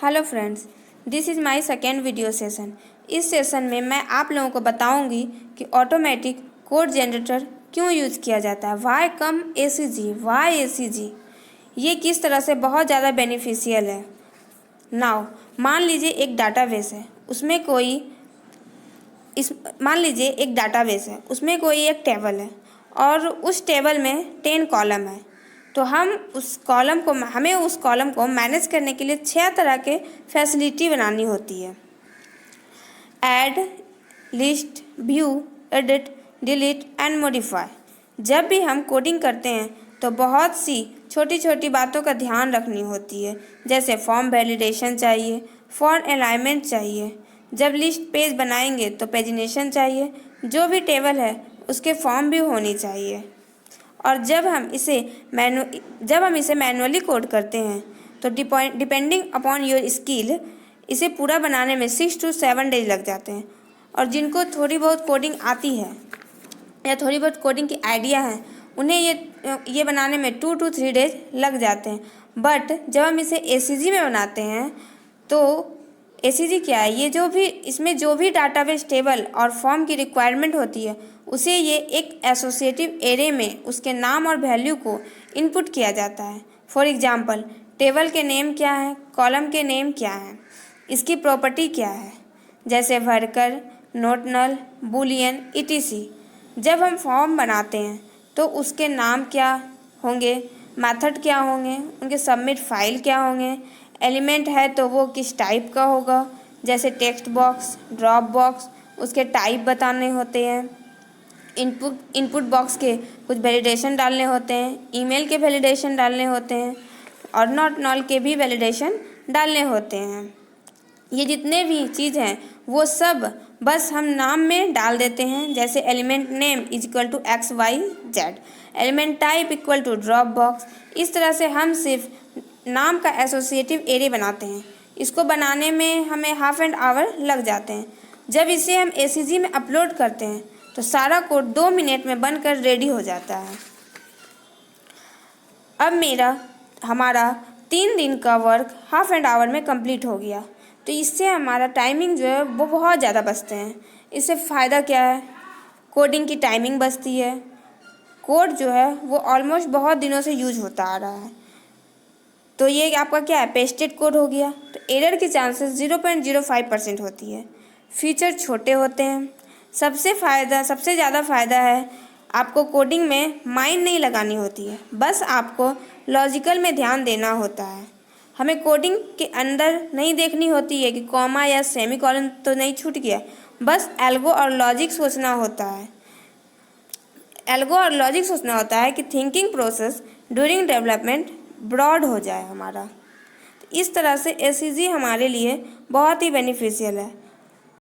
Hello friends, this is my second video session. इस session में मैं आप लोगों को बताऊंगी कि ऑटोमेटिक कोड जनरेटर क्यों यूज़ किया जाता है, वाई कम ACG, वाई ACG, ये किस तरह से बहुत ज़्यादा बेनिफिशियल है। नाउ मान लीजिए एक डाटाबेस है, उसमें कोई एक टेबल है और उस टेबल में 10 कॉलम है। तो हमें उस कॉलम को मैनेज करने के लिए 6 तरह के फैसिलिटी बनानी होती है। Add, list, view, edit, delete and modify. जब भी हम कोडिंग करते हैं तो बहुत सी छोटी छोटी बातों का ध्यान रखनी होती है, जैसे फॉर्म वैलिडेशन चाहिए, फॉर्म अलाइनमेंट चाहिए। जब लिस्ट पेज बनाएंगे तो पेजिनेशन चाहिए, जो भी टेबल है उसके फॉर्म भी होनी चाहिए। और जब हम इसे मैनुअली कोड करते हैं तो डिपेंडिंग अपॉन योर स्किल इसे पूरा बनाने में 6 to 7 डेज लग जाते हैं। और जिनको थोड़ी बहुत कोडिंग आती है या थोड़ी बहुत कोडिंग की आइडिया है, उन्हें ये बनाने में 2 to 3 डेज लग जाते हैं। बट जब हम इसे ACG में बनाते हैं तो ACG क्या है, इसमें जो भी डाटाबेस टेबल और फॉर्म की रिक्वायरमेंट होती है उसे ये एक एसोसिएटिव एरे में उसके नाम और वैल्यू को इनपुट किया जाता है। फॉर एग्जांपल, टेबल के नेम क्या है, कॉलम के नेम क्या है, इसकी प्रॉपर्टी क्या है, जैसे worker, not null, boolean etc। जब हम फॉर्म बनाते हैं तो उसके नाम क्या होंगे, मेथड क्या होंगे, उनके सबमिट फाइल क्या होंगे, एलिमेंट है तो वो किस टाइप का होगा, जैसे टेक्स्ट बॉक्स, ड्रॉप बॉक्स, उसके टाइप बताने होते हैं। इनपुट बॉक्स के कुछ वैलिडेशन डालने होते हैं, ईमेल के वैलिडेशन डालने होते हैं और नॉट नल के भी वैलिडेशन डालने होते हैं। ये जितने भी चीज़ हैं वो सब बस हम नाम में डाल देते हैं, जैसे element name = XYZ, element type = drop box. इस तरह से हम सिर्फ नाम का एसोसिएटिव एरे बनाते हैं। इसको बनाने में हमें हाफ एन आवर लग जाते हैं। जब इसे हम ACG में अपलोड करते हैं तो सारा कोड 2 मिनट में बनकर रेडी हो जाता है। अब हमारा 3 दिन का वर्क हाफ एन आवर में कंप्लीट हो गया। तो इससे हमारा टाइमिंग जो है वो बहुत ज़्यादा बचते हैं। इससे फ़ायदा क्या है, कोडिंग की टाइमिंग बचती है। कोड जो है वो ऑलमोस्ट बहुत दिनों से यूज होता आ रहा है। तो ये आपका क्या है, पेस्टेड कोड हो गया। तो एरर की चांसेस 0.05% होती है। फीचर छोटे होते हैं। सबसे ज़्यादा फ़ायदा है, आपको कोडिंग में माइंड नहीं लगानी होती है, बस आपको लॉजिकल में ध्यान देना होता है। हमें कोडिंग के अंदर नहीं देखनी होती है कि कॉमा या सेमीकोलन तो नहीं छूट गया, बस एल्गो और लॉजिक सोचना होता है कि thinking process during development broad हो जाए हमारा। इस तरह से ACG हमारे लिए बहुत ही बेनिफिशियल है।